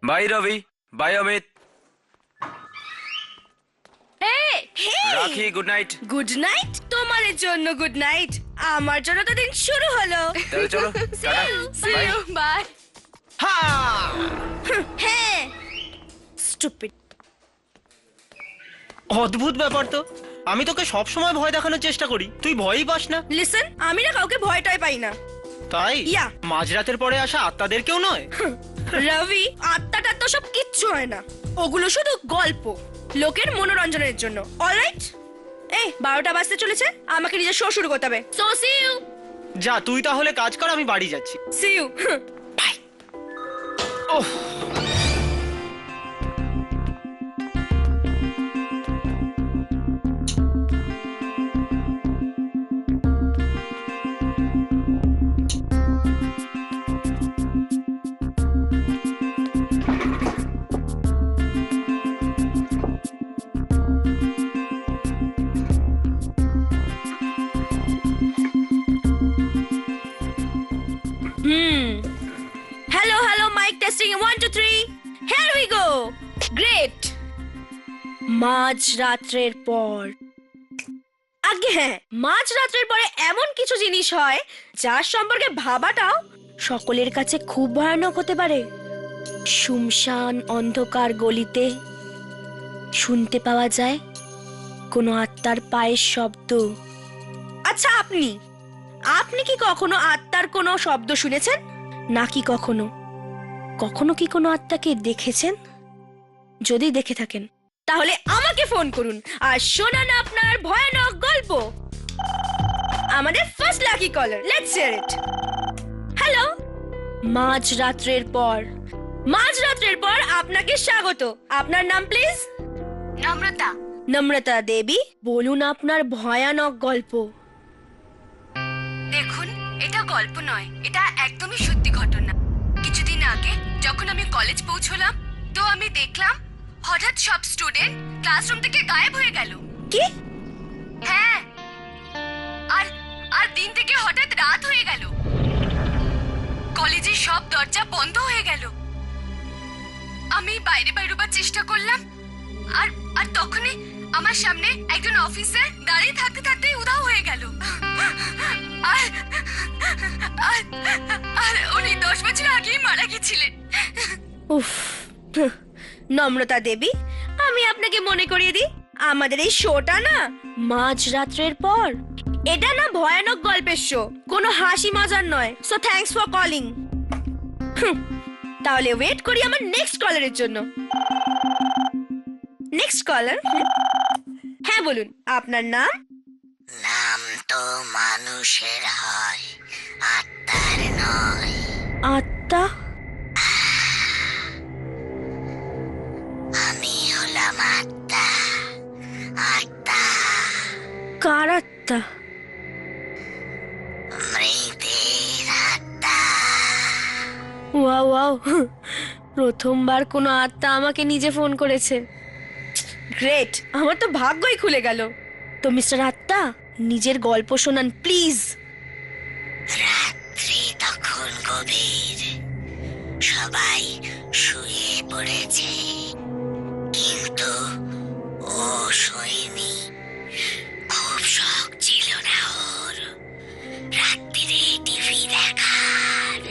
By Rabi, by Amit. রাখি, good night. Good night তোমার জন্য, গুড নাইট আমার জন্য তো দিন শুরু হলো। তাহলে চলো, টাটা, বাই। বাই। হ্যাঁ, স্টুপিড। অদ্ভুত ব্যাপার তো, আমি তোকে সব সময় ভয় দেখানোর চেষ্টা করি, তুই ভয়ই পাস না। লিসেন, আমি না কাউকে ভয়টাই পাই না। তাই Yeah. মাঝরাতের পরে আসা আত্মাদেরকেও নয়? রবি, আত্মাটা তো সব কিচ্ছু হয় না, ওগুলো শুধু গল্প, লোকের মনোরঞ্জনের জন্য। অলরাইট, এই 12টা বাজতে চলেছে, আমাকে নিজের শো শুরু করতে হবে। So see you. যা, তুই তাহলে কাজ কর, আমি বাড়ি যাচ্ছি। See you. Bye. Oh, hello hello, mike testing 1 2 3, here we go. Great. মাঝ রাত্রের পর, আগে হ্যাঁ, মাঝ রাত্রের পরে এমন কিছু জিনিস হয় যার সম্পর্কে ভাবাটাও সকলের কাছে খুব ভয়ানক হতে পারে। শুমশান অন্ধকার গলিতে শুনতে পাওয়া যায় কোনো আত্মার পায়ের শব্দ। আচ্ছা, আপনি আপনি কি কখনো আত্মার কোনো শব্দ শুনেছেন? নাকি কখনো কখনো কি কোনো আত্মাকে দেখেছেন? যদি দেখে থাকেন তাহলে আমাকে ফোন করুন আর শোনান আপনার ভয়ানক গল্প। আমাদের first lucky caller, let's hear it. Hello, মাঝ রাত্রের পর, মাঝ রাত্রের পর আপনাকে স্বাগত। আপনার নাম প্লিজ? নম্রতা। নম্রতা দেবী, বলুন আপনার ভয়ানক গল্প। দেখুন, এটা গল্প নয়, এটা একদমই সত্যি ঘটনা। কিছুদিন আগে যখন আমি কলেজ পৌঁছলাম, তো আমি দেখলাম হঠাৎ সব স্টুডেন্ট ক্লাসরুম থেকে গায়েব হয়ে গেল। কি? হ্যাঁ, আর আর দিন থেকে হঠাৎ রাত হয়ে গেল। কলেজের সব দরজা বন্ধ হয়ে গেল। আমি বাইরে বেরোবার চেষ্টা করলাম, আর আর তখনই আমার সামনে একজন অফিসার দাঁড়িয়ে থাকতে থাকতেই উধাও হয়ে গেল। আর আর আর উনি 10 বছর আগেই মারা গেছিলেন। উফ, নম্রতা দেবী, আমি আপনাকে মনে করিয়ে দিই, আমাদের এই শোটা না মাঝ রাত্রের পর, এটা না ভয়ানক গল্পের শো, কোনো হাসি মজার নয়। So thanks for calling. তাহলে ওয়েট করি আমার নেক্সট কলারের জন্য। নেক্সট কলার। হ্যাঁ বলুন, আপনার নাম? নাম তো মানুষের হয়, আত্মার নয়। আত্মা? আমি হলাম আত্মা। আত্মা কার আত্মা? মৃতের আত্মা। ওয়াও ওয়াও, প্রথমবার কোনো আত্মা আমাকে নিজে ফোন করেছে। গ্রেট, আমার তো ভাগ্যই খুলে গেল। তো মিস্টার আত্মা, নিজের গল্প শোনান প্লিজ। রাত্রি তখন গভীর, সবাই শুয়ে পড়েছে, কিন্তু ও শোয়নি। খুব শখ ছিল না ওর রাত্রিরে টিভি দেখার।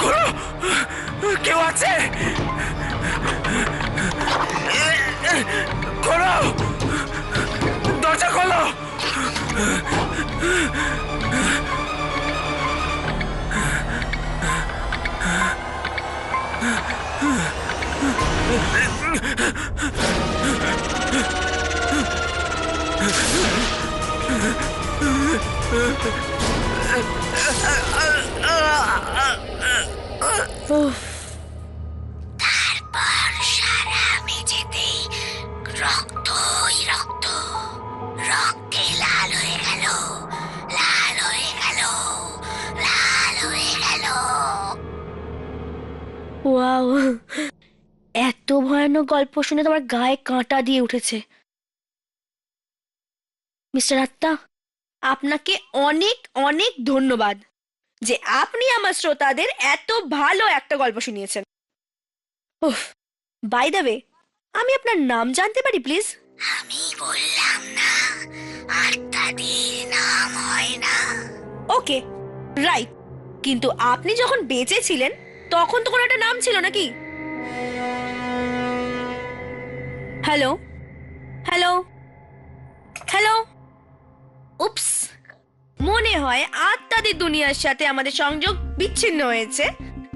খোলো, কেউ আছে? খোলো, দরজা খোলো। তারপর সারা মেঝেতেই রক্তই রক্ত, রক্তে লাল হয়ে গেল, লাল হয়ে গেল, লাল হয়ে গেল। ওয়াও, এত ভয়ানক গল্প শুনে তোমার গায়ে কাঁটা দিয়ে উঠেছে। মিস্টার আত্মা, আপনাকে অনেক অনেক ধন্যবাদ যে আপনি আমার শ্রোতাদের এত ভালো একটা গল্প শুনিয়েছেন। উফ, বাই দ্য ওয়ে, আমি আপনার নাম জানতে পারি প্লিজ? আমি বললাম না, আত্মাদের নাম হয় না। ওকে, রাইট, কিন্তু আপনি যখন বেঁচে ছিলেন তখন তো কোনো একটা নাম ছিল নাকি? হ্যালো হ্যালো হ্যালো, উপস, মনে হয় আত্মাদের দুনিয়ার সাথে আমাদের সংযোগ বিচ্ছিন্ন হয়েছে।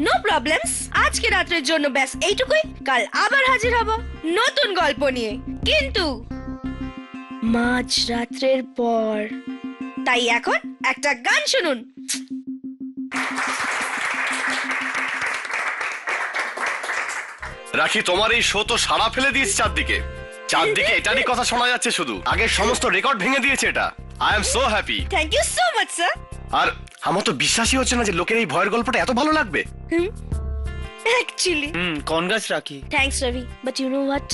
নো প্রবলেমস, আজকে রাত্রের জন্য ব্যাস এইটুকুই। কাল আবার হাজির হব নতুন গল্প নিয়ে, কিন্তু মাঝ রাত্রের পর। তাই এখন একটা গান শুনুন। রাখি, তোমার এই শো তো সারা ফেলে দিয়েছে চারদিকে। চারদিকে এটারই কথা শোনা যাচ্ছে শুধু। আগের সমস্ত রেকর্ড ভেঙে দিয়েছে এটা। I am so happy. Thank you so much sir. আর আমার তো বিশ্বাসই হচ্ছে না যে লোকের এই ভয়ের গল্পটা এত ভালো লাগবে। অ্যাকচুয়ালি কনগ্রাস রাখি। Thanks Ravi, but you know what,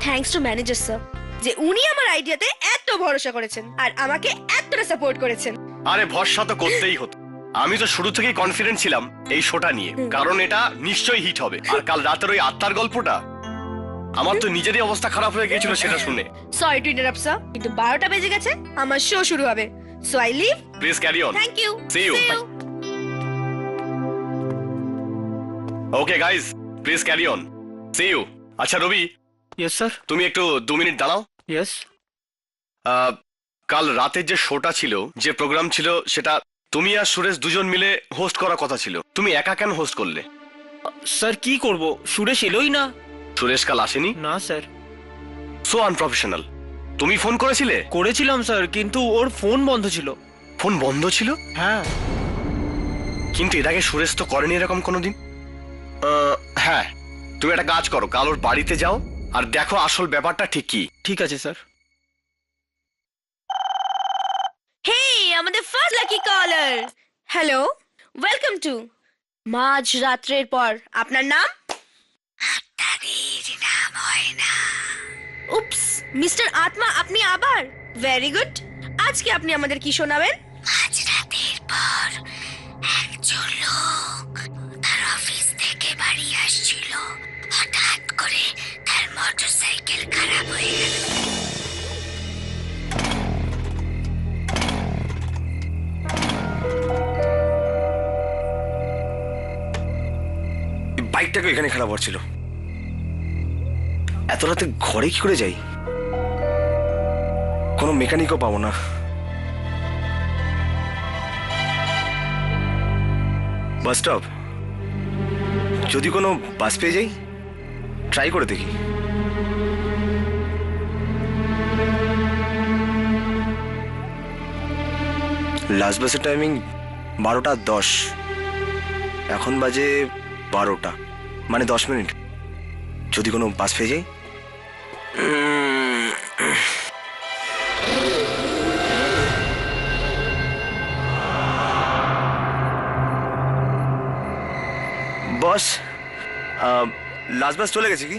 thanks to manager sir, যে উনি আমার আইডিয়াতে এত ভরসা করেছেন আর আমাকে এতটা সাপোর্ট করেছেন। আরে ভরসা তো করতেই হতো। আমি তো শুরু থেকেই কনফিডেন্ট ছিলাম এই শোটা নিয়ে, কারণ এটা নিশ্চয়ই হিট হবে। আর কাল রাতের ওই আত্মার গল্পটা, আমার তো নিজেরই অবস্থা খারাপ হয়ে গিয়েছিল সেটা শুনে। সরি টু ইন্টারাপ্ট স্যার, কিন্তু 12টা বেজে গেছে, আমার শো শুরু হবে। So I leave. Please carry on. Thank you. See you. Okay guys, please carry on. See you. আচ্ছা রবি, ইয়েস স্যার। তুমি একটু 2 মিনিট দাঁড়াও। ইয়েস কাল রাতের যে শোটা ছিল, যে প্রোগ্রাম ছিল, সেটা তুমি আর সুরেশ দুজন মিলে হোস্ট করার কথা ছিল। তুমি একা কেন হোস্ট করলে? স্যার, কি করব, সুরেশ এলোই না। সুরেশ কাল আসেনি? না স্যার। So unprofessional. তুমি ফোন করেছিলে? করেছিলাম স্যার, কিন্তু ওর ফোন বন্ধ ছিল। ফোন বন্ধ ছিল? হ্যাঁ। কিন্তু এর আগে সুরেশ তো করেনি এরকম কোনোদিন। হ্যাঁ, তুমি একটা কাজ করো, কাল ওর বাড়িতে যাও আর দেখো আসল ব্যাপারটা ঠিক কি। ঠিক আছে স্যার। হেই, আমাদের first lucky caller. Hello, welcome to মাঝ রাত্রের পর। আপনার নাম? আত্মাদের নাম হয় না। উপস, মিস্টার আত্মা, আপনি আবার? Very good. আজকে আপনি আমাদের কি শোনাবেন? মাঝরাতের পর একজন লোক তার অফিস থেকে বাড়ি আসছিল। হঠাৎ করে তার মোটরসাইকেল খারাপ হয়ে গেল। বাইকটাকে এখানে খারাপ হচ্ছিল। এত রাতে ঘরে কি করে যাই? কোনো মেকানিকও পাবো না। বাস স্টপ, যদি কোনো বাস পেয়ে যাই, ট্রাই করে দেখি। লাস্ট বাসের টাইমিং 12:10। এখন বাজে 12টা, মানে 10 মিনিট। যদি কোনো বাস পেয়ে যাই। বস, লাস্ট বাস চলে গেছে কি?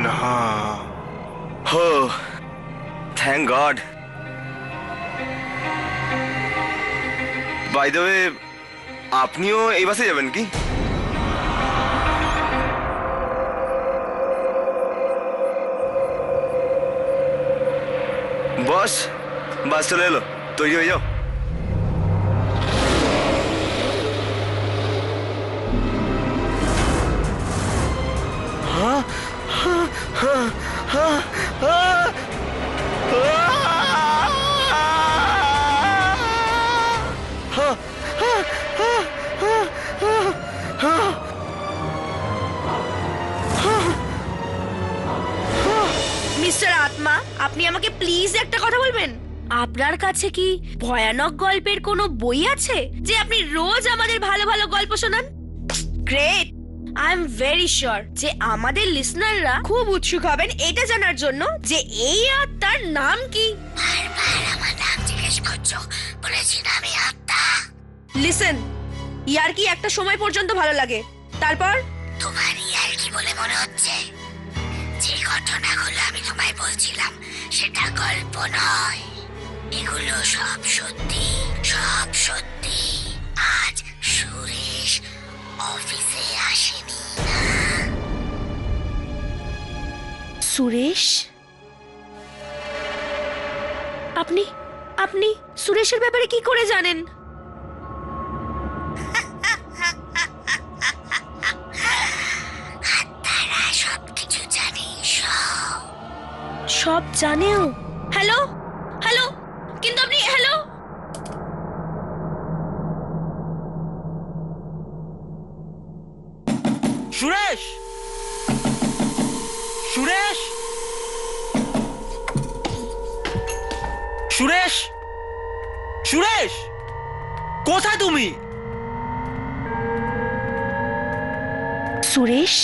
না, হো, thank God. By the way, আপনিও এই বাসে যাবেন কি? বস, বাস চলে এলো, তৈরি হয়ে যাও। মিস্টার আত্মা, আপনি আমাকে প্লিজ একটা কথা বলবেন? আপনার কাছে কি ভয়ানক গল্পের কোনো বই আছে যে আপনি রোজ আমাদের ভালো ভালো গল্প শোনান? Great! I am very sure যে আমাদের লিসনাররা খুব উৎসুক হবেন এটা জানার জন্য যে এই আত্মার নাম কি। বারবার আমার নাম জিজ্ঞেস করছো, বলেছি না আমি আত্মা। লিসেন, ইয়ার কি একটা সময় পর্যন্ত ভালো লাগে, তারপর তোমার ইয়ার কি বলে মনে হচ্ছে? যে ঘটনাগুলো আমি তোমায় বলছিলাম সেটা গল্প নয়, এগুলো সব সত্যি, সব সত্যি। আজ সুরেশ অফিসে আসেনি না। সুরেশ? আপনি আপনি সুরেশের ব্যাপারে কি করে জানেন? তারা সবকিছু জানে, সব। সব জানেও? হ্যালো হ্যালো, কিন্তু আপনি হ্যালো। সুরেশ, সুরেশ, সুরেশ, সুরেশ, কোথায় তুমি? সুরেশ?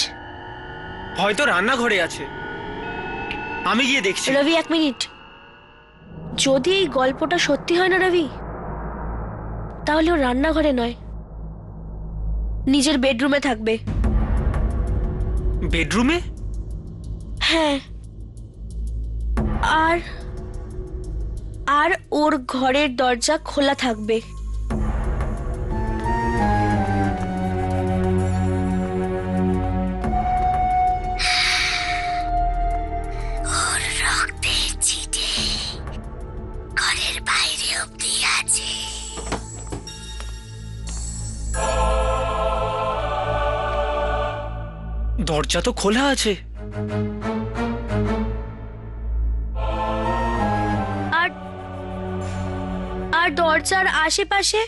হয়তো রান্নাঘরে আছে, আমি গিয়ে দেখছি। রবি, এক মিনিট। যদি এই গল্পটা সত্যি হয় না রবি, তাহলে ও রান্নাঘরে নয়, নিজের বেডরুমে থাকবে। বেডরুমে? হ্যাঁ, আর আর ওর ঘরের দরজা খোলা থাকবে। ওর রক্তের ছিটে ঘরের বাইরে অব্দি আছে। দরজা তো খোলা আছে। আর আর দরজার আশেপাশে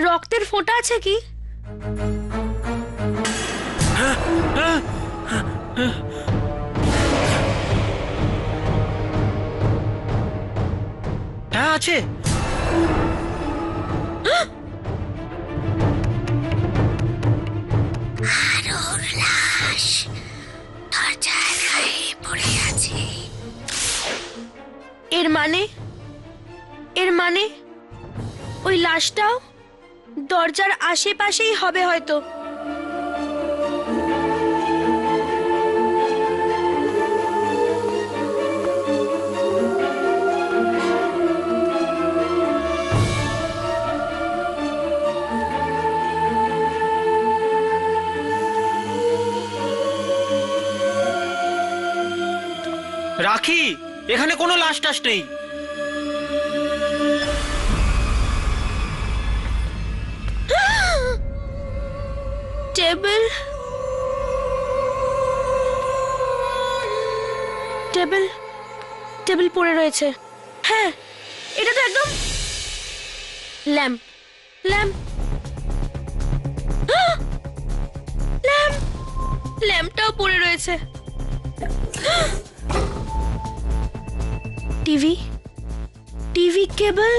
রক্তের ফোঁটা আছে কি? হ্যাঁ আছে। আর ওর লাশ দরজার গায়ে পড়ে আছে। এর মানে ওই লাশটাও দরজার আশেপাশেই হবে হয়তো। রাখি, এখানে কোনো লাশ টাশ নেই। টেবিল টেবিল টেবিল পড়ে রয়েছে। হ্যাঁ, এটা তো একদম ল্যাম্প ল্যাম্প ল্যাম্প ল্যাম্পটাও পড়ে রয়েছে। টিভি টিভি কেবল,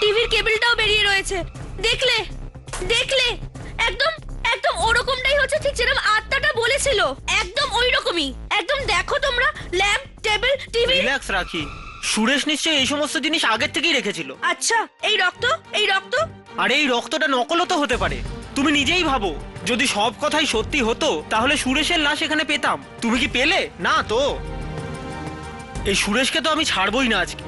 টিভির কেবলটাও বেরিয়ে রয়েছে। দেখলে দেখলে একদম একদম ওরকমটাই হচ্ছে, ঠিক যেরকম আত্মাটা বলেছিল, একদম ওই রকমই। একদম দেখো তোমরা, ল্যাম্প, টেবিল, টিভি। রিল্যাক্স রাখি, সুরেশ নিশ্চয়ই এই সমস্ত জিনিস আগের থেকেই রেখেছিল। আচ্ছা, এই রক্ত, এই রক্ত। আর এই রক্তটা নকলও তো হতে পারে। তুমি নিজেই ভাবো, যদি সব কথাই সত্যি হতো তাহলে সুরেশের লাশ এখানে পেতাম। তুমি কি পেলে? না তো। এই সুরেশকে তো আমি ছাড়বই না আজকে।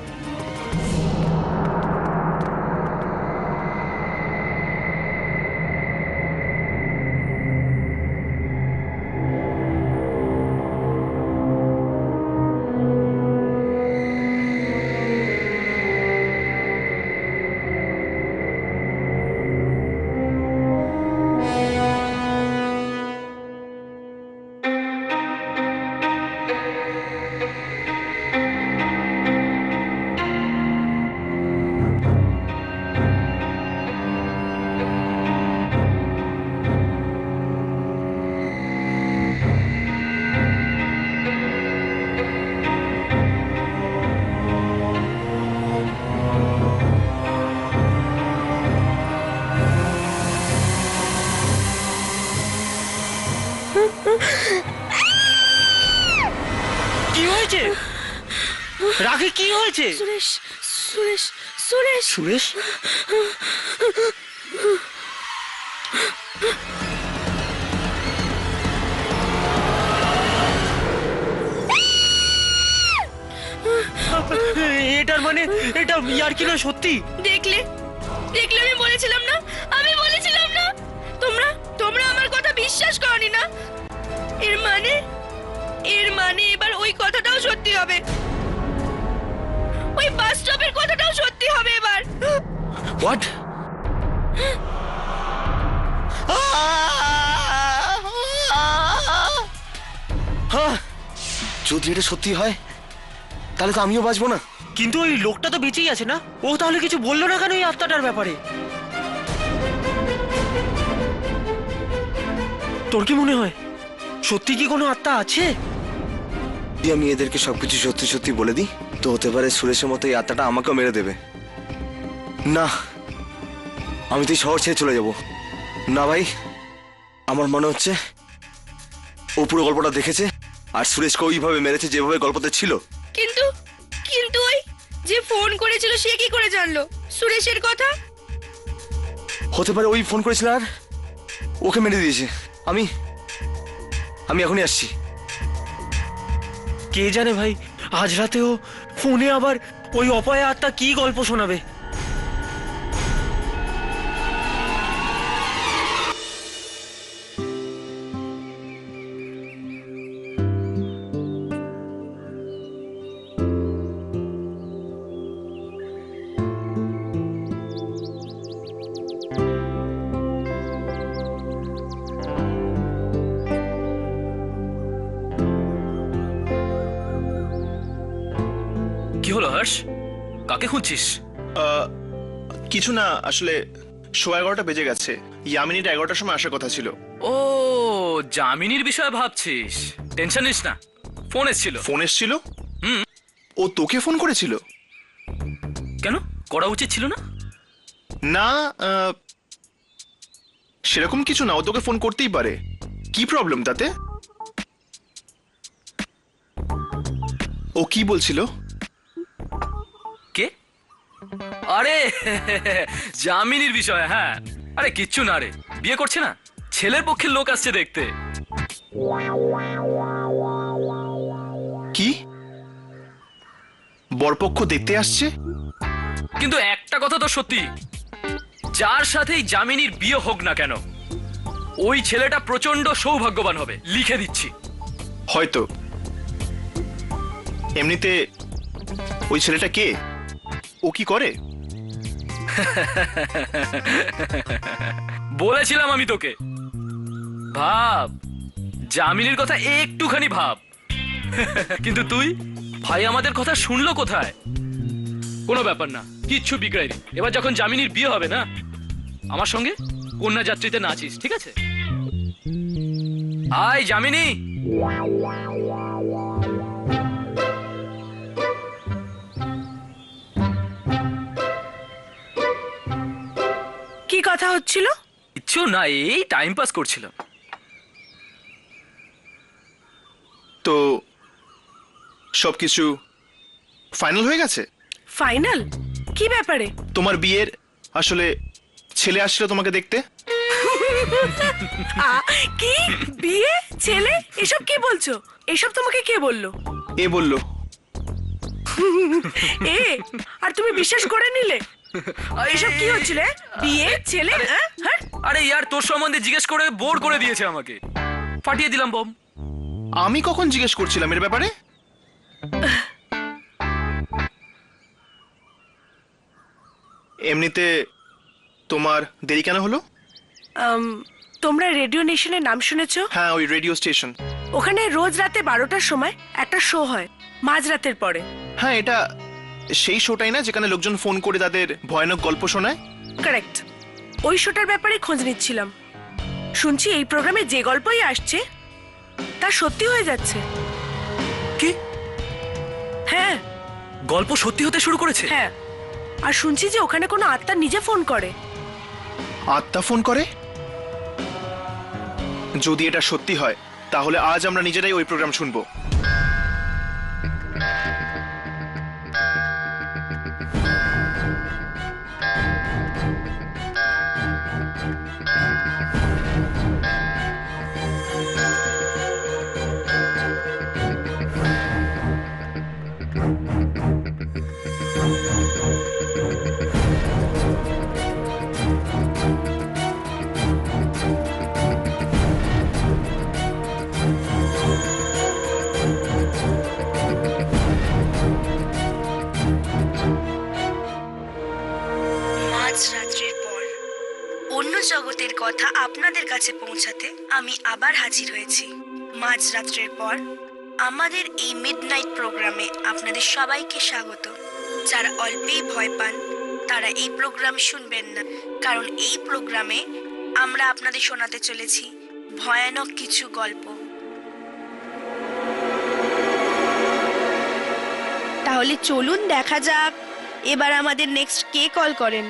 কি হয়েছে রাখি? কি হয়েছে? সুরেশ, সুরেশ, সুরেশ। সুরেশ? এটার মানে এটা ইয়ার কি না সত্যি? দেখলে, দেখলে আমি বলেছিলাম না, আমি বলেছিলাম না। তোমরা তোমরা আমার কথা বিশ্বাস করনি না। এর মানে, এর মানে এবার ওই কথাটাও সত্যি হবে। ওই বাস স্টপের কথাটাও সত্যি হবে এবার। হোয়াট? যদি এটা সত্যি হয় তাহলে তো আমিও বাঁচবো না। কিন্তু ওই লোকটা তো বেঁচেই আছে না? ও তাহলে কিছু বললো না কেন এই আত্মাটার ব্যাপারে? তোর কি মনে হয় সত্যি কি কোনো আত্মা আছে? যদি আমি এদেরকে সবকিছু সত্যি সত্যি বলে দিই তো হতে পারে সুরেশের মতো এই আত্মাটা আমাকেও মেরে দেবে। না, আমি তো এই শহর ছেড়ে চলে যাব। না ভাই, আমার মনে হচ্ছে ও পুরো গল্পটা দেখেছে আর সুরেশকে ওইভাবে মেরেছে যেভাবে গল্পতে ছিল। কিন্তু কিন্তু ওই যে ফোন করেছিল সে কি করে জানলো সুরেশের কথা? হতে পারে ওই ফোন করেছিল আর ওকে মেরে দিয়েছে। আমি আমি এখনই আসছি। কে জানে ভাই, আজ রাতেও ফোনে আবার ওই অপায় আত্মা কি গল্প শোনাবে। কি হলো হর্ষ? কাকে খুঁজছিস? কিছু না, আসলে 11:30 বেজে গেছে। ইয়ামিনীর 11টার সময় আসার কথা ছিল। ও, জামিনীর বিষয়ে ভাবছিস? টেনশন নিস না, ফোন এসেছিল। ফোন এসেছিল? ও তোকে ফোন করেছিল? কেন, করা উচিত ছিল না? না, সেরকম কিছু না, ও তোকে ফোন করতেই পারে। কি প্রবলেম তাতে? ও কি বলছিল? কে? আরে জামিনীর বিষয়। হ্যাঁ, আরে কিচ্ছু না রে, বিয়ে করছে না, ছেলের পক্ষের লোক আসছে দেখতে। কি বরপক্ষ দেখতে আসছে? কিন্তু একটা কথা তো সত্যি, যার সাথেই জামিনীর বিয়ে হোক না কেন ওই ছেলেটা প্রচন্ড সৌভাগ্যবান হবে, লিখে দিচ্ছি। হয়তো। এমনিতে ওই ছেলেটা কে? ও কি করে? বলেছিলাম আমি তোকে, ভাব, জামিনীর কথা একটুখানি ভাব। কিন্তু তুই, ভাই আমাদের কথা শুনলো কোথায়? কোনো ব্যাপার না, কিচ্ছু বিগড়ায়নি। এবার যখন জামিনীর বিয়ে হবে না, আমার সঙ্গে কন্যা যাত্রীতে নাচিস, ঠিক আছে? আয় জামিনী। কি কথা হচ্ছিল? কিচ্ছু না, এই টাইম পাস করছিলাম। তো সবকিছু ফাইনাল হয়ে গেছে। ফাইনাল? কি ব্যাপারে? তোমার বিয়ের আসলে ছেলে আসছিল তোমাকে দেখতে। কি বিয়ে, ছেলে, এসব কি বলছো? এসব তোমাকে কে বললো? এ বললো। এ, আর তুমি বিশ্বাস করে নিলে? এসব কি হচ্ছিল? বিয়ে, ছেলে? হ্যাঁ? আরে ইয়ার, তোর সম্বন্ধে জিজ্ঞেস করে বোর করে দিয়েছে আমাকে, ফাটিয়ে দিলাম বম। আমি কখন জিজ্ঞেস করছিলাম এর ব্যাপারে? এমনিতে তোমার দেরি কেন হলো? তোমরা রেডিও নেশনের নাম শুনেছো? হ্যাঁ, ওই রেডিও স্টেশন। ওখানে রোজ রাতে 12টার সময় একটা শো হয়, মাঝরাতের পরে। হ্যাঁ, এটা সেই শোটাই না যেখানে লোকজন ফোন করে তাদের ভয়ানক গল্প শোনায়? কারেক্ট। ওই শোটার ব্যাপারে খোঁজ নিচ্ছিলাম। শুনছি এই প্রোগ্রামে যে গল্পই আসছে তা সত্যি হয়ে যাচ্ছে। কি? হ্যাঁ গল্প সত্যি হতে শুরু করেছে? হ্যাঁ, আর শুনছি যে ওখানে কোনো আত্মা নিজে ফোন করে। আত্মা ফোন করে? যদি এটা সত্যি হয় তাহলে আজ আমরা নিজেরাই ওই প্রোগ্রাম শুনবো। মাঝরাত্রির পর অন্য জগতের কথা আপনাদের কাছে পৌঁছাতে আমি আবার হাজির হয়েছি। মাঝরাত্রির পর আমাদের এই মিডনাইট প্রোগ্রামে আপনাদের সবাইকে স্বাগত। যারা অল্পেই ভয় পান তারা এই প্রোগ্রাম শুনবেন না, কারণ এই প্রোগ্রামে আমরা আপনাদের শোনাতে চলেছি ভয়ানক কিছু গল্প। তাহলে চলুন দেখা যাক এবার আমাদের নেক্সট কে কল করেন।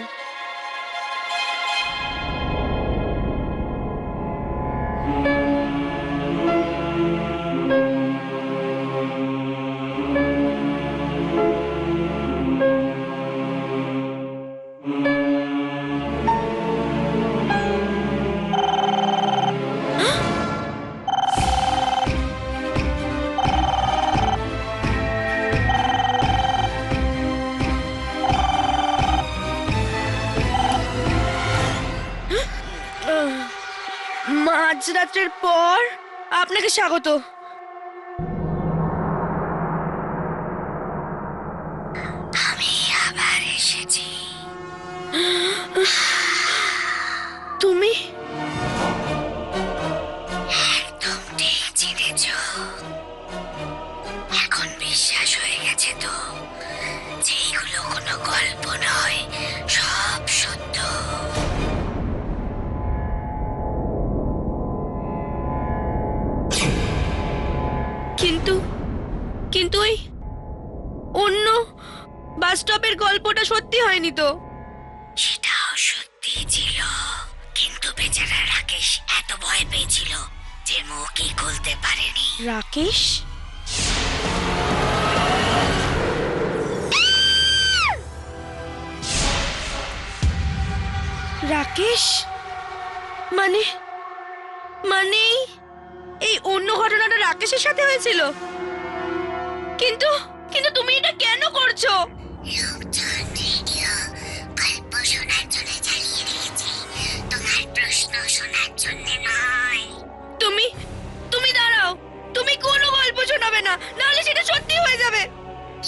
মাঝরাত্রের পর আপনাকে স্বাগত। আমি আবার এসেছি। তুমি একদম ঠিক চিনেছ। এখন বিশ্বাস হয়ে গেছে তো যে এগুলো কোনো গল্প নয়, সব সত্য। কিন্তু কিন্তু ওই অন্য বাস স্টপের গল্পটা সত্যি হয়নি তো? সেটাও সত্যি ছিল, কিন্তু বেচারা রাকেশ এত ভয় পেয়েছিল যে মুখই খুলতে পারেনি। রাকেশ? রাকেশ মানে মানে এই অন্য ঘটনাটা রাকেশের সাথে হয়েছিল? কিন্তু কিন্তু তুমি এটা কেন করছো? লোকজন রেডিও গল্প শোনার জন্য চালিয়ে রেখেছে, তোমার প্রশ্ন শোনার জন্য নয়। তুমি তুমি দাঁড়াও, তুমি কোনো গল্প শোনাবে না, নাহলে সেটা সত্যি হয়ে যাবে।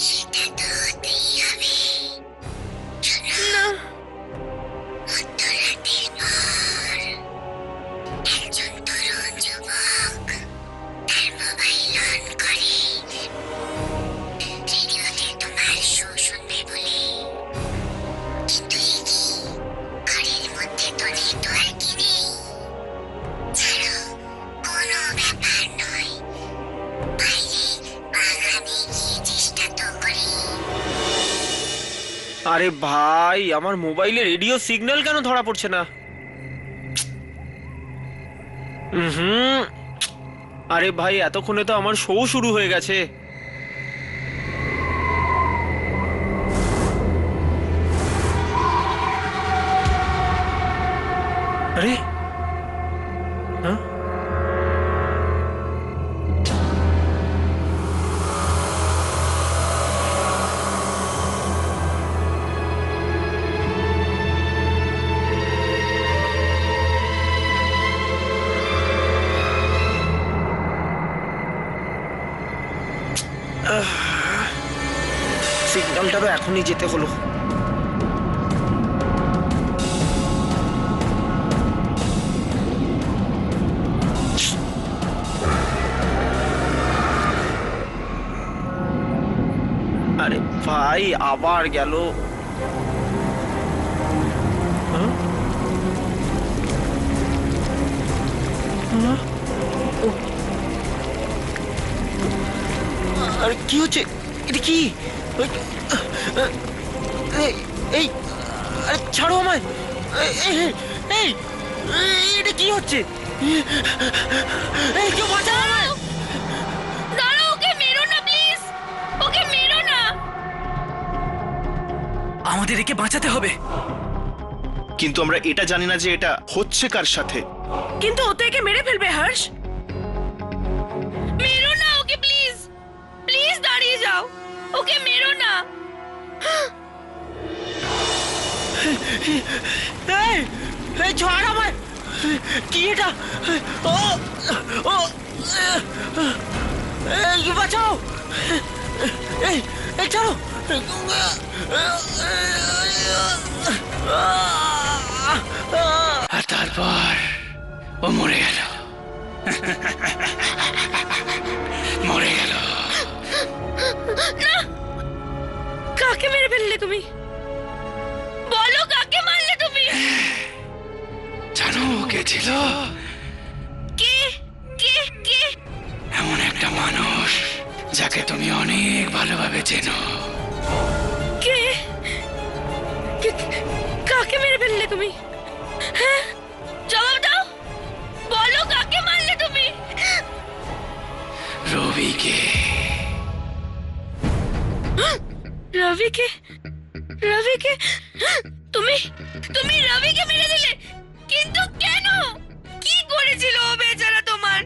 সেটা তো হতেই হবে। না, মধ্যরাতের পর একজন তরুণ যুবক তার মোবাইল অন করে রেডিওতে তোমার শো শুনবে বলে। কিন্তু এ কি, ঘরের মধ্যে তো নেটওয়ার্কই নেই। ছাড়ো, কোনো ব্যাপার নয়, বাইরে বাগানে গিয়ে চেষ্টা তো করি। আরে ভাই, আমার মোবাইলে রেডিও সিগন্যাল কেন ধরা পড়ছে না? আরে ভাই, এতক্ষণে তো আমার শো শুরু হয়ে গেছে। আরে হ্যাঁ সিগন্যালটারও এখনই যেতে হলো। আরে ভাই আবার গেল। হ্যাঁ? হ্যাঁ? ও। আরে কি হচ্ছে? এটা কি? এই আরে ছাড়ো আমায়। এই এটা কি হচ্ছে? এই কেউ বাঁচাও আমায়। দাঁড়াও, ওকে মেরো না প্লিজ, ওকে মেরো না। আমাদের একে বাঁচাতে হবে। কিন্তু আমরা এটা জানি না যে এটা হচ্ছে কার সাথে। কিন্তু ও তো একে মেরে ফেলবে হর্ষ। মেরো না ওকে প্লিজ, প্লিজ দাঁড়িয়ে যাও, ওকে মেরো না। এই ছাড় আমায়। কি এটা? ও ও এই বাঁচাও। এই এই ছাড়ো। আর তারপর ও মরে গেল। মরে গেল। কাকে মেরে ফেললে তুমি? বলো কাকে মারলে তুমি? জানো কে ছিল? কে কে কে? এমন একটা মানুষ যাকে তুমি অনেক ভালোভাবে চেনো। কে? কাকে মেরে ফেললে তুমি? হ্যাঁ, জবাব দাও, বলো কাকে মারলে তুমি? রবিকে। রবিকে? রবিকে? তুমি তুমি রবিকে মেরে দিলে? কিন্তু কেন? কি করেছিল ও বেচারা তোমার?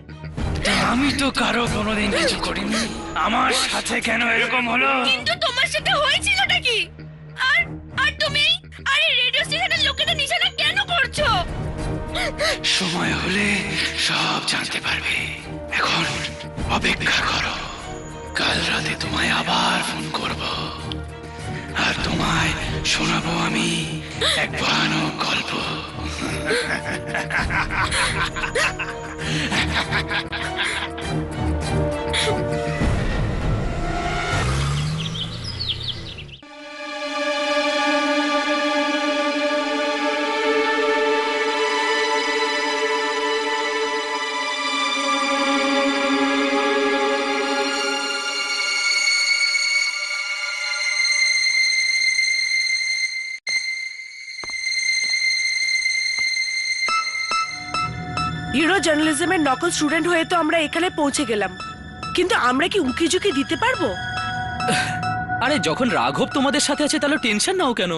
আমি তো কারো কোনোদিন কিছু করিনি। আমার সাথে কেন এরকম হলো? কিন্তু তোমার সাথে হয়েছিলটা কি? আর আর তুমি আরে রেডিও স্টেশনের লোকেদের নিশানা কেন করছো? সময় হলে সব জানতে পারবে। এখন অপেক্ষা করো, কাল রাতে তোমায় আবার ফোন করব আর তোমায় শোনাবো আমি এক ভয়ানক গল্প। হিরো জার্নালিজমের নকল স্টুডেন্ট হয়ে তো আমরা এখানে পৌঁছে গেলাম, কিন্তু আমরা কি উঁকি ঝুঁকি দিতে পারবো? আরে যখন রাঘব তোমাদের সাথে আছে তাহলে টেনশন নাও কেন।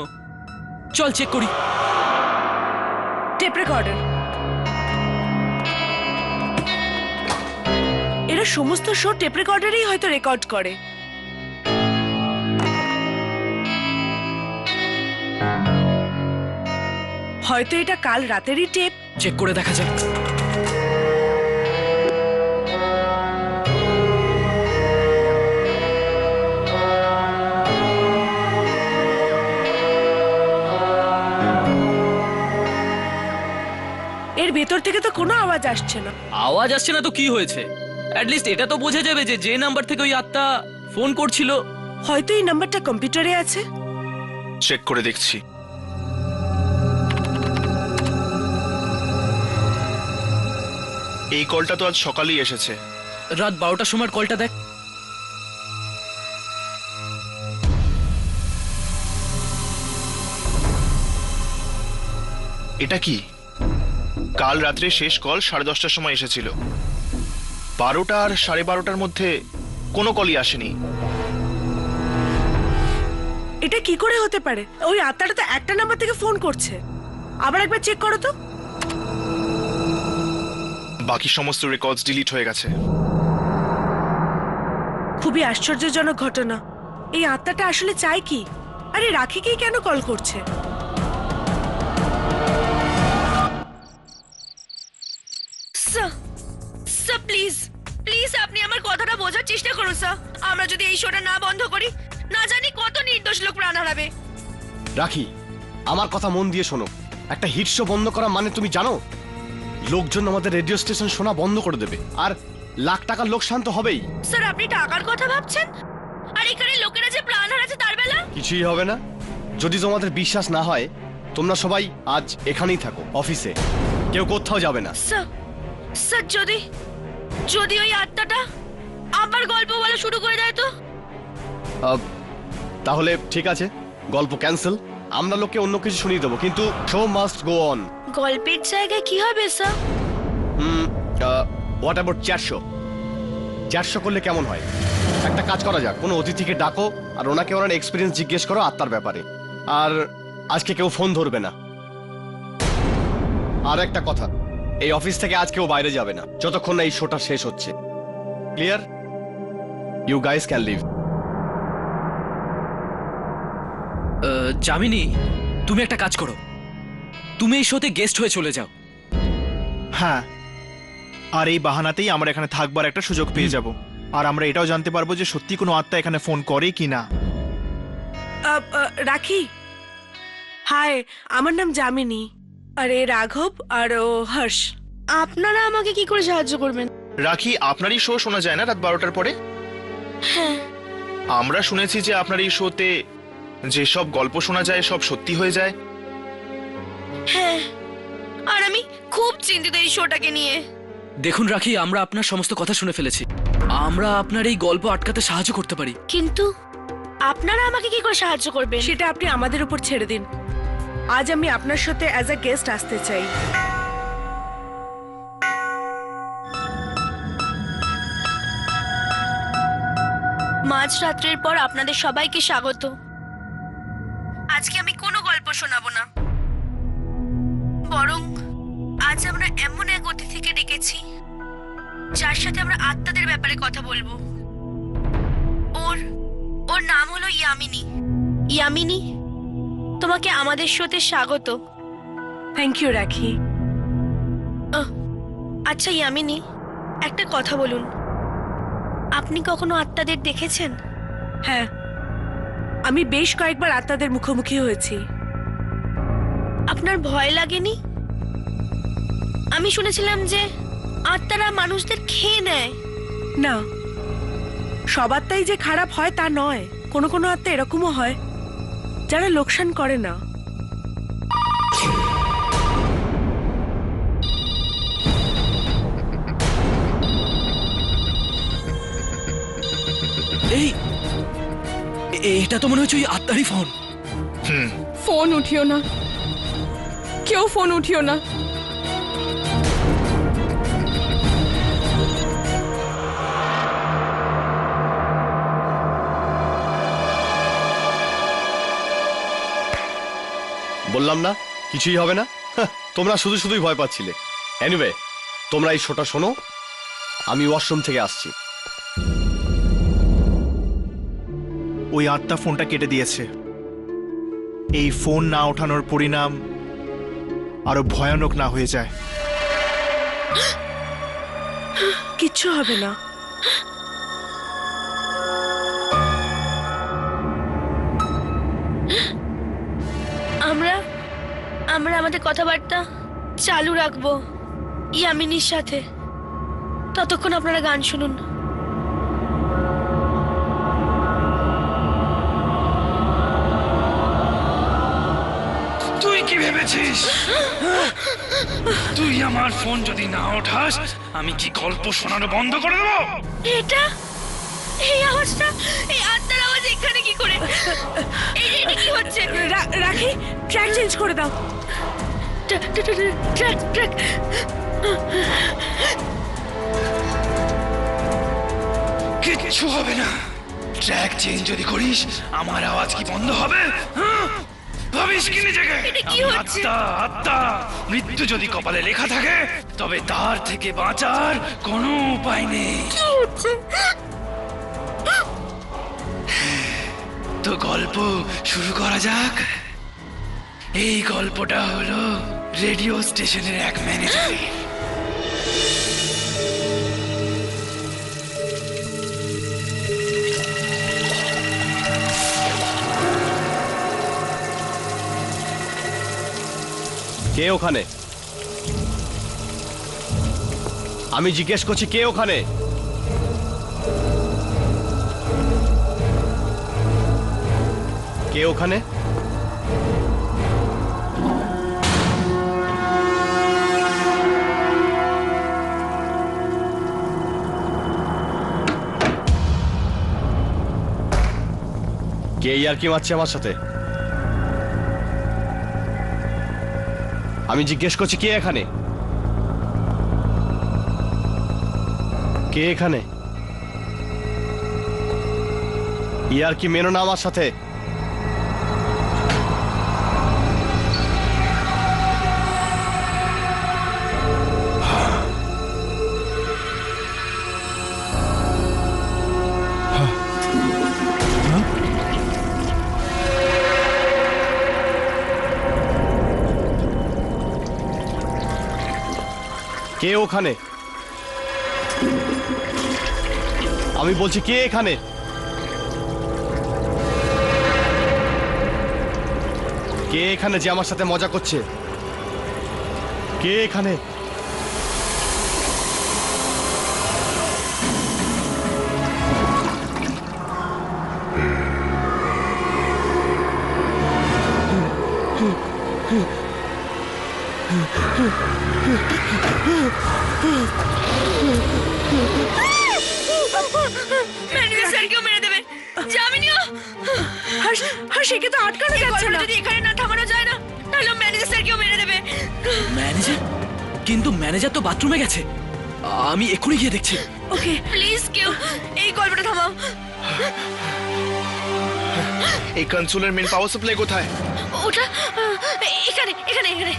চল চেক করি। Tape recorder. এরা সমস্ত শো টেপ রেকর্ডারেই হয়তো রেকর্ড করে। হয়তো এটা কাল রাতেরই টেপ। চেক করে দেখা যাক। এর ভেতর থেকে তো কোনো আওয়াজ আসছে না। আওয়াজ আসছে না তো কি হয়েছে? অ্যাটলিস্ট এটা তো বোঝা যাবে যে যে নাম্বার থেকে ওই আত্মা ফোন করছিল। হয়তো এই নাম্বারটা কম্পিউটারে আছে। চেক করে দেখছি। এই কলটা তো আজ সকালেই এসেছে। রাত 12টার সময় কলটা দেখ। এটা কি? কাল রাত্রে শেষ কল 10:30টার সময় এসেছিল। 12টা আর 12:30টার মধ্যে কোনো কলই আসেনি। এটা কি করে হতে পারে? ওই আত্মাটা তো একটা নাম্বার থেকে ফোন করছে। আবার একবার চেক করো তো। বাকি সমস্ত রেকর্ডস ডিলিট হয়ে গেছে। খুবই আশ্চর্যজনক ঘটনা। এই আত্মাটা আসলে চায় কি? আরে রাখিকেই কেন কল করছে? স্যার স্যার প্লিজ প্লিজ আপনি আমার কথাটা বোঝার চেষ্টা করুন স্যার। আমরা যদি এই শোটা না বন্ধ করি, না জানি কত নির্দোষ লোক প্রাণ হারাবে। রাখি, আমার কথা মন দিয়ে শোনো। একটা হিট শো বন্ধ করা মানে তুমি জানো? লোকজন আমাদের রেডিও স্টেশন শোনা বন্ধ করে দেবে, আর লাখ টাকার লোকসান তো হবেই। স্যার আপনি টাকার কথা ভাবছেন, আর এখানে লোকেরা যে প্রাণ হারাচ্ছে তার বেলা। কিছুই হবে না। যদি তোমাদের বিশ্বাস না হয়, তোমরা সবাই আজ এখানেই থাকো, অফিসে, কেউ কোথাও যাবে না। স্যার স্যার যদি যদি ওই আত্মাটা আবার গল্প বলা শুরু করে দেয় তো? তাহলে ঠিক আছে, গল্প ক্যান্সেল। আমরা লোককে অন্য কিছু শুনিয়ে দেবো, কিন্তু শো মাস্ট গো অন। গল্পের জায়গায় কি হবে sir? What about chat show? Chat show করলে কেমন হয়? একটা কাজ করা যাক, কোনো অতিথিকে ডাকো আর ওনাকে ওনার এক্সপিরিয়েন্স জিজ্ঞেস করো আত্মার ব্যাপারে। আর আজকে কেউ ফোন ধরবে না। আর একটা কথা, এই অফিস থেকে আজ কেউ বাইরে যাবে না যতক্ষণ না এই শোটা শেষ হচ্ছে। Clear? You guys can leave. Jamini, তুমি একটা কাজ করো, তুমি এই শোতে গেস্ট হয়ে চলে যাও। হ্যাঁ, আর এই বাহানাতেই আমরা এখানে থাকবার একটা সুযোগ পেয়ে যাব, আর আমরা এটাও জানতে পারবো যে সত্যি কোনো আত্মা এখানে ফোন করে কি না। রাখি, হাই, আমার নাম যামিনী, আর এ রাঘব আর ও হর্ষ। আপনারা আমাকে কি করে সাহায্য করবেন? রাখি, আপনারই শো শোনা যায় না রাত 12টার পরে? হ্যাঁ। আমরা শুনেছি যে আপনার এই শোতে যেসব গল্প শোনা যায় সব সত্যি হয়ে যায়। হ্যাঁ, আর আমি খুব চিন্তিত এই শোটাকে নিয়ে। দেখুন রাখি, আমরা আপনার সমস্ত কথা শুনে ফেলেছি। আমরা আপনার এই গল্প আটকাতে সাহায্য করতে পারি। কিন্তু আপনারা আমাকে কি করে সাহায্য করবেন? সেটা আপনি আমাদের উপর ছেড়ে দিন। আজ আমি আপনার সাথে অ্যাজ আ গেস্ট আসতে চাই। মাঝরাত্রের পর আপনাদের সবাইকে স্বাগত। আজকে আমি কোনো গল্প শোনাবো না, বরং আজ আমরা এমন এক অতিথিকে ডেকেছি যার সাথে আমরা আত্মাদের ব্যাপারে কথা বলবো। ওর নাম হলো ইয়ামিনী। ইয়ামিনী, তোমাকে আমাদের শোতে স্বাগত। থ্যাংক ইউ রাখি। আচ্ছা ইয়ামিনী, একটা কথা বলুন, আপনি কখনো আত্মাদের দেখেছেন? হ্যাঁ, আমি বেশ কয়েকবার আত্মাদের মুখোমুখি হয়েছি। আপনার ভয় লাগেনি? আমি শুনেছিলাম যে আত্মারা মানুষদের খেয়ে নেয়। না, সব আত্মাই যে খারাপ হয় তা নয়। কোনো কোনো আত্মা এরকমও হয় যারা লোকসান করে না। এটা তো মনে হচ্ছে ওই আত্মারই ফোন। ফোন উঠিও না, কেউ ফোন উঠিও না। বললাম না কিছুই হবে না। তোমরা শুধু শুধুই ভয় পাচ্ছিলে। এনিওয়ে, তোমরা এই শোটা শোনো, আমি ওয়াশরুম থেকে আসছি। ওই আত্মা ফোনটা কেটে দিয়েছে। এই ফোন না ওঠানোর পরিণাম আরো ভয়ানক না হয়ে যায়। কিচ্ছু হবে না। আমরা আমাদের কথাবার্তা চালু রাখবো ইয়ামিনীর সাথে। ততক্ষণ আপনারা গান শুনুন। তুই কি ভেবেছিস? তুই আমার ফোন যদি না ওঠাস, আমি কি গল্প শোনানো বন্ধ করে দেবো? এটা, এই আওয়াজটা, এই আত্মার আওয়াজ এখানে কি করে? এটা কি হচ্ছে? রাখি, ট্র্যাক চেঞ্জ করে দাও। ট্র্যাক। কিচ্ছু হবে না। ট্র্যাক চেঞ্জ যদি করিস, আমার আওয়াজ কি বন্ধ হবে? ভাবিস কি নিজেকে? এটা কি আমি হচ্ছে? আত্মা, আত্মা। মৃত্যু যদি কপালে লেখা থাকে তবে তার থেকে বাঁচার কোনো উপায় নেই। তো গল্প শুরু করা যাক। এই গল্পটা হলো রেডিও স্টেশনের এক ম্যানেজারের। কে ওখানে? আমি জিজ্ঞেস করছি কে ওখানে? কে ওখানে? কে ইয়ার্কি মারছে আমার সাথে? আমি জিজ্ঞেস করছি কে এখানে? কে এখানে? ইয়ার্কি মেনো না আমার সাথে। কে ওখানে? আমি বলছি কে এখানে? কে এখানে যে আমার সাথে মজা করছে? কে এখানে? ম্যানেজার স্যারকেও মেরে দেবে। যামিনীও, হর্ষ, হর্ষ, একে তো আটকানো এই যাচ্ছে গল্পটা না। যদি এখানে না থামানো যায় না, তাহলে ম্যানেজার স্যারকেও মেরে দেবে। ম্যানেজার? কিন্তু ম্যানেজার তো বাথরুমে গেছে। আমি এক্ষুনি গিয়ে দেখছি। ওকে, প্লিজ কেউ এই গল্পটা থামাও। এই কনসোলের মেন পাওয়ার সাপ্লাই কোথায়? ওটা এখানে এখানে এখানে।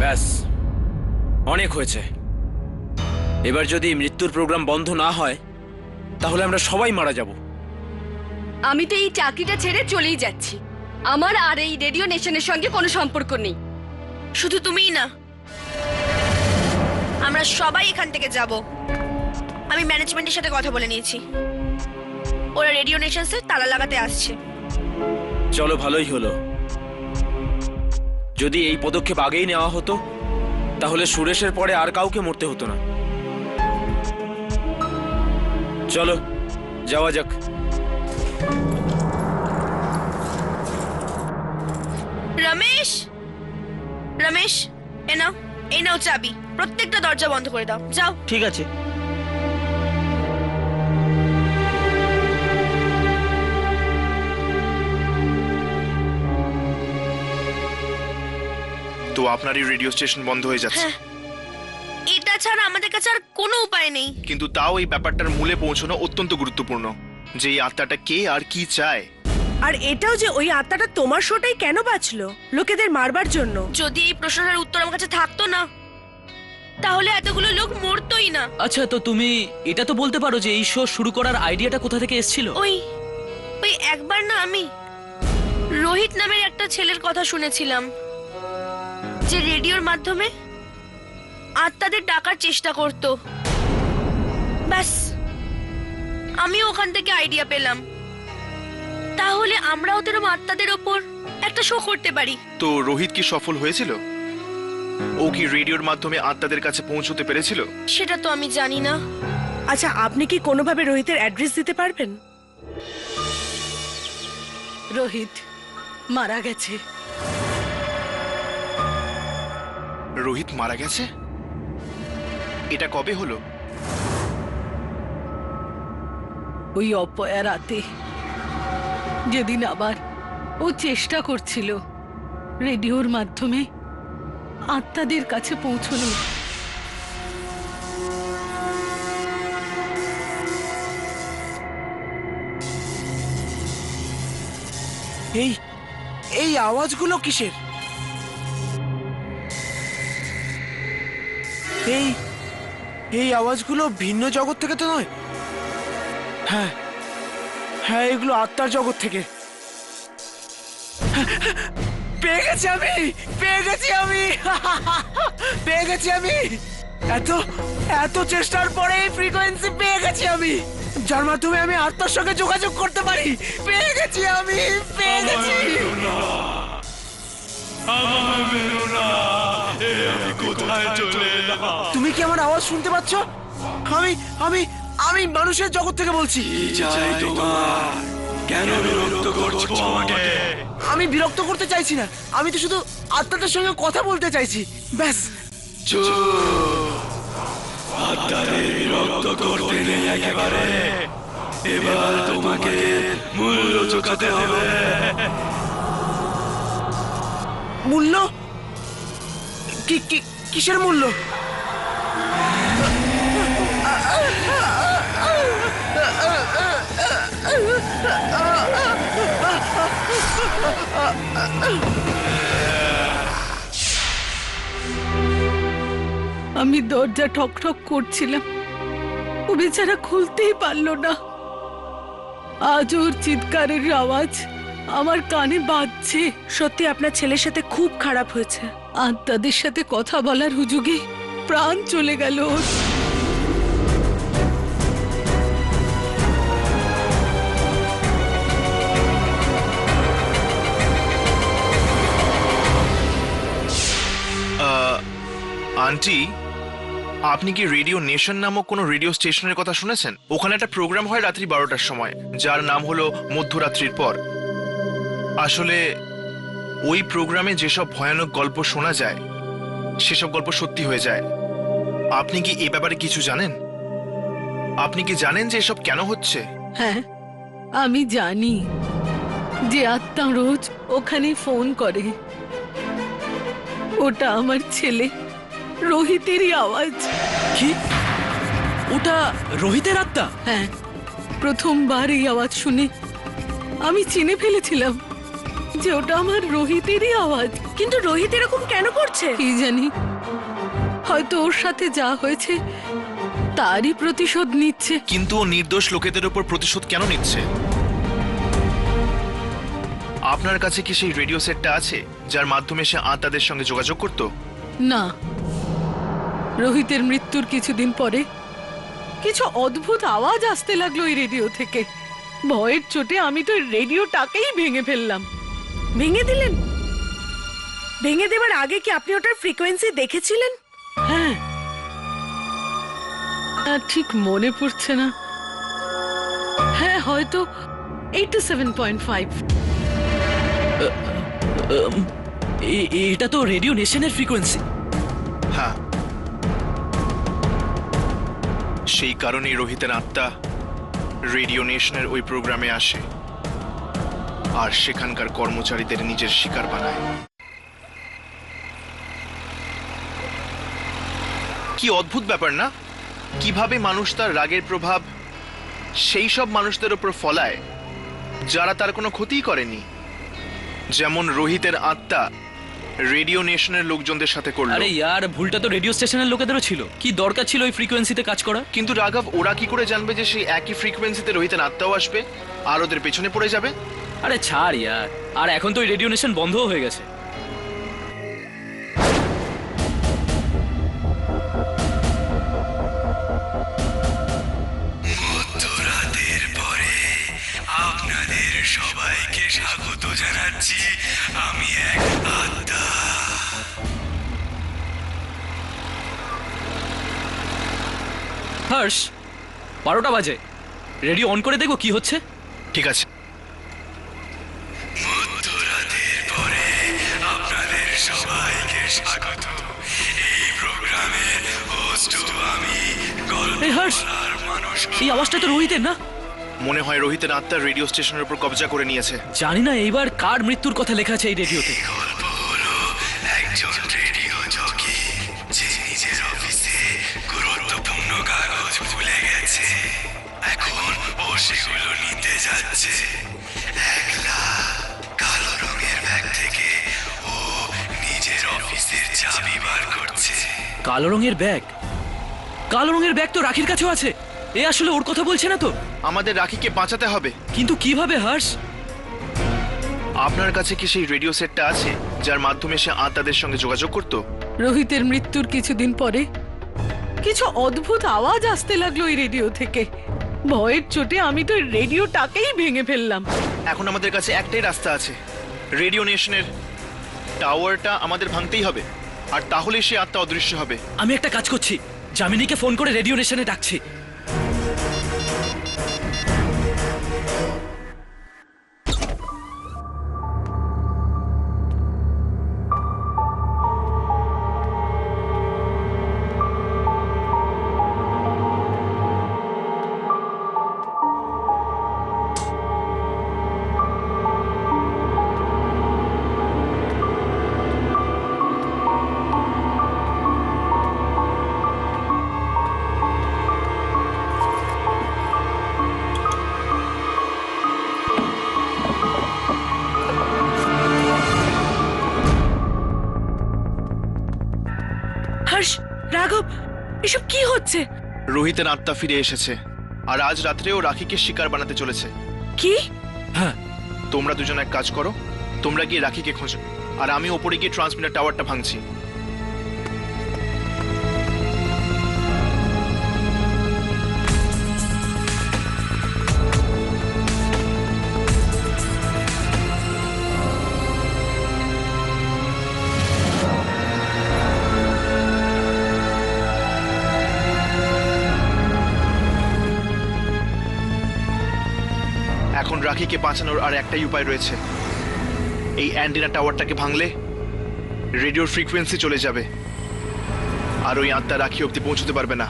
ব্যাস, অনেক হয়েছে। এবার যদি মৃত্যুর প্রোগ্রাম বন্ধ না হয় তাহলে আমরা সবাই মারা যাব। আমি তো এই চাকরিটা ছেড়ে চলেই যাচ্ছি। আমার আর এই রেডিও নেশনের সঙ্গে কোনো সম্পর্ক নেই। শুধু তুমিই না, আমরা সবাই এখান থেকে যাব। আমি ম্যানেজমেন্টের সাথে কথা বলে নিয়েছি, ওরা রেডিও নেশনসে তালা লাগাতে আসছে। চলো, ভালোই হলো। যদি এই পদক্ষেপ আগেই নেওয়া হতো তাহলে সুরেশের পরে আর কাউকে মরতে হতো না। চলো যাওয়া যাক। রমেশ, রমেশ, এই নাও চাবি। প্রত্যেকটা দরজা বন্ধ করে দাও, যাও। ঠিক আছে। তো আপনার এই রেডিও স্টেশন বন্ধ হয়ে যাচ্ছে, হ্যাঁ, এটা ছাড়া আমাদের কাছে আর কোনো উপায় নেই। কিন্তু তাও এই ব্যাপারটার মূলে পৌঁছানো অত্যন্ত গুরুত্বপূর্ণ, যে এই আত্মাটা কে আর কি চায়। আর এটাও যে ওই আত্মাটা তোমার শোটাই কেন বাঁচলো, লোকেদের মারবার জন্য। যদি এই প্রশ্নের উত্তর আমার কাছে থাকতো না, তাহলে এতগুলো লোক মরতোই না। আচ্ছা, তো তুমি এটা তো বলতে পারো যে এই শো শুরু করার আইডিয়াটা কোথা থেকে এসেছিল? ওই একবার না আমি রোহিত নামের একটা ছেলের কথা শুনেছিলাম, যে রেডিওর মাধ্যমে আত্মাদের ডাকার চেষ্টা করত। ব্যাস, আমি ওখান থেকে আইডিয়া পেলাম, তাহলে আমরাও তেরম আত্মাদের ওপর একটা শো করতে পারি। তো রোহিত কি সফল হয়েছিল? ও কি রেডিওর মাধ্যমে আত্মাদের কাছে পৌঁছতে পেরেছিল? সেটা তো আমি জানি না। আচ্ছা, আপনি কি কোনোভাবে রোহিতের অ্যাড্রেস দিতে পারবেন? রোহিত মারা গেছে। রোহিত মারা গেছে? এটা কবে হলো? ওই অপয়া রাতে, যেদিন আবার ও চেষ্টা করছিল রেডিওর মাধ্যমে আত্মাদের কাছে পৌঁছানোর। এই এই আওয়াজগুলো কিসের? এই এই আওয়াজগুলো ভিন্ন জগৎ থেকে তো নয়? হ্যাঁ হ্যাঁ, এগুলো আত্মার জগৎ থেকে। পেয়ে গেছি আমি, পেয়ে গেছি আমি, পেয়ে গেছি আমি। এত এত চেষ্টার পরে এই ফ্রিকোয়েন্সি পেয়ে গেছি আমি, যার মাধ্যমে আমি আত্মার সঙ্গে যোগাযোগ করতে পারি। পেয়ে গেছি আমি, পেয়ে গেছি। তুমি কি আমার আওয়াজ শুনতে পাচ্ছ? আমি আমি আমি মানুষের জগৎ থেকে বলছি। কেন বিরক্ত করছো আমাকে? আমি বিরক্ত করতে চাইছি না, আমি তো শুধু আত্মাদের সঙ্গে কথা বলতে চাইছি, ব্যাস। আত্মাদের বিরক্ত করতে নেই একেবারে। এবার তোমাকে মূল্য চুকাতে হবে। মূল্য? কিসের মূল্য? আমি দরজা ঠক ঠক করছিলাম, ও বেচারা খুলতেই পারলো না। আজ ওর চিৎকারের আওয়াজ আমার কানে বাজছে। সত্যি আপনার ছেলের সাথে খুব খারাপ হয়েছে। আত্মাদের সাথে কথা বলার হুজুগে প্রাণ চলে গেল ওর। আন্টি, আপনি কি রেডিও নেশন নামক কোনো রেডিও স্টেশনের কথা শুনেছেন? ওখানে একটা প্রোগ্রাম হয় রাত্রি 12টার সময়, যার নাম হলো মধ্যরাত্রির পর। আসলে ওই প্রোগ্রামে যেসব ভয়ানক গল্প শোনা যায় সেসব গল্প সত্যি হয়ে যায়। আপনি কি এ ব্যাপারে কিছু জানেন? আপনি কি জানেন যে এসব কেন হচ্ছে? হ্যাঁ, আমি জানি যে আত্মা রোজ ওখানে ফোন করে। ওটা আমার ছেলে রোহিতেরই আওয়াজ। কি? ওটা রোহিতের আত্মা? হ্যাঁ, প্রথমবার এই আওয়াজ শুনে আমি চিনে ফেলেছিলাম যে ওটা আমার রোহিতেরই আওয়াজ। কিন্তু রোহিত এরকম কেন করছে? কি জানি, হয়তো ওর সাথে যা হয়েছে তারই প্রতিশোধ নিচ্ছে। কিন্তু ও নির্দোষ লোকেদের উপর প্রতিশোধ কেন নিচ্ছে? আপনার কাছে কি সেই রেডিও সেটটা আছে যার মাধ্যমে সে আত্মাদের সঙ্গে যোগাযোগ করত? না, রোহিতের মৃত্যুর কিছুদিন পরে কিছু অদ্ভুত আওয়াজ আসতে লাগলো এই রেডিও থেকে। ভয়ের চোটে আমি তো রেডিওটাকেই ভেঙে ফেললাম। ভেঙে দিলেন? ভেঙে দেবার আগে কি আপনি ওটার ফ্রিকোয়েন্সি দেখেছিলেন? হ্যাঁ, ঠিক মনে পড়ছে না। হ্যাঁ, হয়তো 87.5। এটা তো রেডিও নেশনের ফ্রিকোয়েন্সি। হ্যাঁ, সেই কারণেই রোহিতের আত্মা রেডিও নেশনের ওই প্রোগ্রামে আসে আর সেখানকার কর্মচারীদের নিজের শিকার বানায়। কি অদ্ভুত ব্যাপার না? কিভাবে মানুষ তার রাগের প্রভাব সেই সব মানুষদের উপর ফলায় যারা তার কোনো ক্ষতিই করেনি। যেমন রোহিতের আত্মা রেডিও নেশনের লোকজনদের সাথে করলো। আরে ইয়ার, ভুলটা তো রেডিও স্টেশনের লোকেদেরও ছিল। কি দরকার ছিল ওই ফ্রিকোয়েন্সিতে কাজ করা? কিন্তু রাঘব, ওরা কি করে জানবে যে সেই একই ফ্রিকোয়েন্সিতে রোহিতের আত্মাও আসবে আর ওদের পেছনে পড়ে যাবে? আরে ছাড় ইয়ার, আর এখন তো ওই রেডিও নেশন বন্ধও হয়ে গেছে। মধ্যরাতের পরে আপনাদের সবাইকে স্বাগত জানাচ্ছি। আমি এক আত্মা। হর্ষ, 12টা বাজে, রেডিও অন করে দেখো কি হচ্ছে। ঠিক আছে। মধ্যরাতের পরে আপনাদের সবাইকে স্বাগত। কষ্ট আমি এই হর্ষ, এই আওয়াজটা তো রোহিতের না? মনে হয় রোহিতের আত্মা রেডিও স্টেশনের উপর কবজা করে নিয়েছে। জানি না এইবার কার মৃত্যুর কথা লেখা আছে এই রেডিওতে। গল্প হলো একজন রেডিও জকি যে নিজের অফিসে গুরুত্বপূর্ণ কাগজ ভুলে গেছে। এখন ও সেগুলো নিতে যাচ্ছে। একলা কালো রঙের ব্যাগ থেকে ও নিজের অফিসের চাবি বার করছে। কালো রঙের ব্যাগ? কালো রঙের ব্যাগ তো রাখির কাছেও আছে। এ আসলে ওর কথা বলছে না তো? আমাদের রাখিকে বাঁচাতে হবে। কিন্তু কিভাবে হর্ষ? আপনার কাছে কি সেই রেডিও সেটটা আছে যার মাধ্যমে সে আত্মাদের সঙ্গে যোগাযোগ করত? রোহিতের মৃত্যুর কিছুদিন পরে কিছু অদ্ভুত আওয়াজ আসতে লাগলো এই রেডিও থেকে। ভয়ের চোটে আমি তো রেডিওটাকেই ভেঙে ফেললাম। এখন আমাদের কাছে একটাই রাস্তা আছে, রেডিও নেশনের টাওয়ারটা আমাদের ভাঙতেই হবে, আর তাহলে সে আত্মা অদৃশ্য হবে। আমি একটা কাজ করছি, জামিনীকে ফোন করে রেডিও নেশনে ডাকছি। হর্ষ, রাঘব, এসব কি হচ্ছে? রোহিতের আত্মা ফিরে এসেছে, আর আজ রাত্রেও রাখিকে শিকার বানাতে চলেছে। কি? হ্যাঁ, তোমরা দুজন এক কাজ করো, তোমরা গিয়ে রাখিকে খোঁজো, আর আমি ওপরে গিয়ে ট্রান্সমিটার টাওয়ারটা ভাঙছি। এখন রাখিকে বাঁচানোর আর একটাই উপায় রয়েছে, এই অ্যান্টিনা টাওয়ারটাকে ভাঙলে রেডিওর ফ্রিকোয়েন্সি চলে যাবে, আর ওই আত্মা রাখি অব্দি পৌঁছতে পারবে না।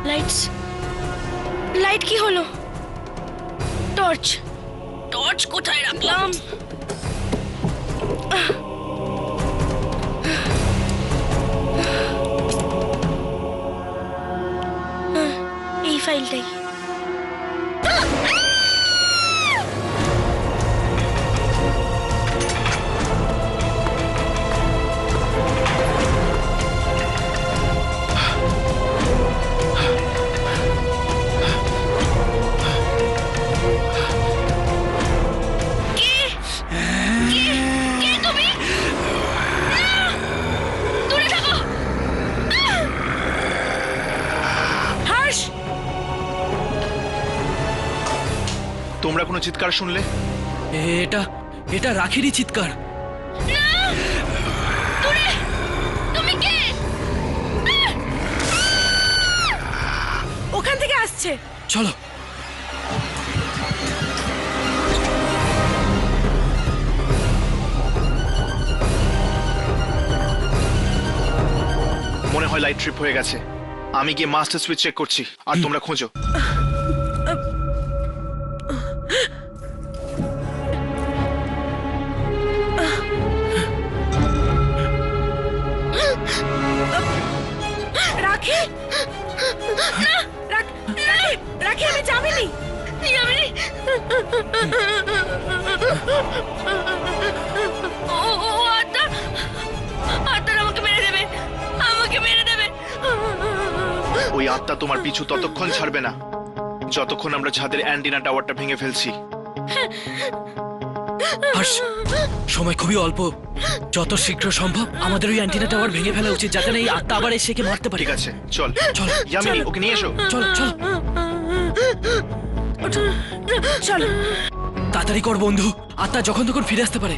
লাইটস, লাইট কি হলো? টর্চ, টর্চ কোথায় রাখলাম? এই ফাইলটাই। তোমরা কোনো চিৎকার শুনলে? এটা এটা রাখিরই চিৎকার। তুমি কে? ওখান থেকে আসছে। চলো। মনে হয় লাইট ট্রিপ হয়ে গেছে। আমি গিয়ে মাস্টার সুইচ চেক করছি, আর তোমরা খোঁজো। রাখি, রাখি, আমি যাবিনি। আমাকে মেরে দেবে, আমাকে মেরে দেবে। ওই আত্মা তোমার পিছু ততক্ষণ ছাড়বে না যতক্ষণ আমরা ছাদের অ্যান্টিনা টাওয়ারটা ভেঙে ফেলছি। হর্ষ, সময় খুবই অল্প। যত শীঘ্র সম্ভব আমাদের ওই অ্যান্টিনা টাওয়ার ভেঙে ফেলা উচিত, যাতে না এই আত্মা আবার এসে কে মারতে পারে। ঠিক আছে, চল চল। ইয়ামিনী, ওকে নিয়ে এসো। চল চল চল, তাড়াতাড়ি কর বন্ধু, আত্মা যখন তখন ফিরে আসতে পারে।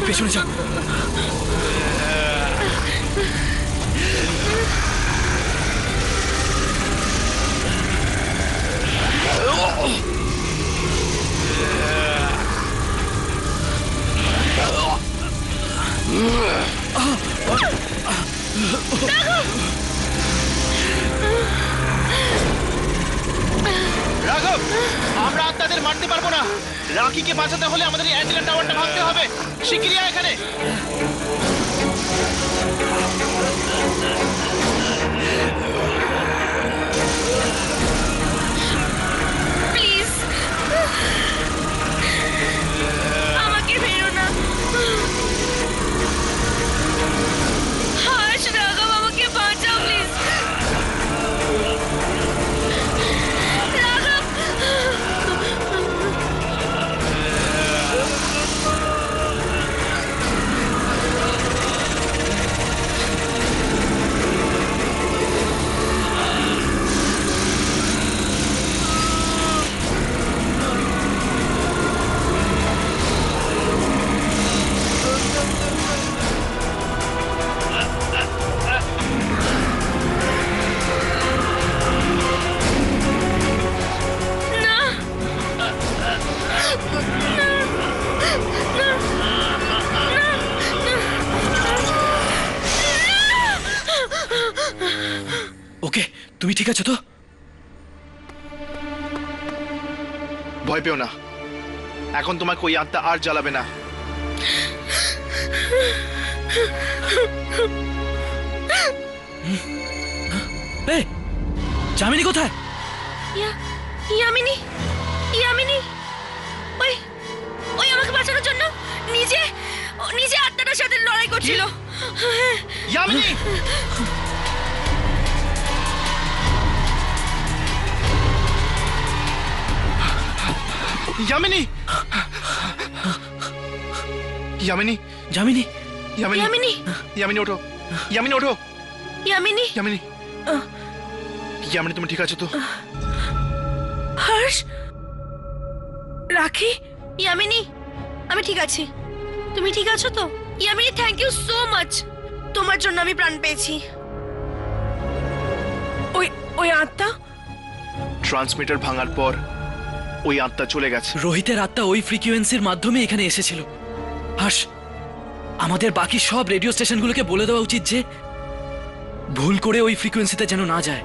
রাখি পেছনে যাও। রাঘব, আমরা আত্মাদের মারতে পারবো না। রাখিকে বাঁচাতে হলে আমাদের এই অ্যান্টেনা টাওয়ারটা ভাঙতে হবে। শিগগিরই আয় এখানে। প্লিজ আমাকে মেরো না। হাস, রাঘব আমাকে বাঁচাও প্লিজ। রাঘব, ওকে, তুমি ঠিক আছো তো? ভয় পেও না, এখন তোমাকে ওই আত্মা আর জ্বালাবে না। এই, যামিনী কোথায়? ইয়ামিনী, ইয়ামিনী, ওই ওই আমাকে বাঁচানোর জন্য নিজে নিজে আত্মাটার সাথে লড়াই করছিল। ইয়ামিনী, ইয়ামিনী, ইয়ামিনী, যামিনী, ইয়ামিনী, ইয়ামিনী, ইয়ামিনী ওঠো, ইয়ামিনী ওঠো, ইয়ামিনী, ইয়ামিনী, ইয়ামিনী তুমি ঠিক আছো তো? হর্ষ, রাখি, ইয়ামিনী, আমি ঠিক আছি। তুমি ঠিক আছো তো? Yamini, thank you so much. তোমার জন্য আমি প্রাণ পেয়েছি। ওই ওই আত্মা ট্রান্সমিটার ভাঙার পর ওই আত্মা চলে গেছে। রোহিতের আত্মা ওই ফ্রিকোয়েন্সির মাধ্যমে এখানে এসেছিল। হাস, আমাদের বাকি সব রেডিও স্টেশনগুলোকে বলে দেওয়া উচিত যে ভুল করে ওই ফ্রিকোয়েন্সিতে যেন না যায়।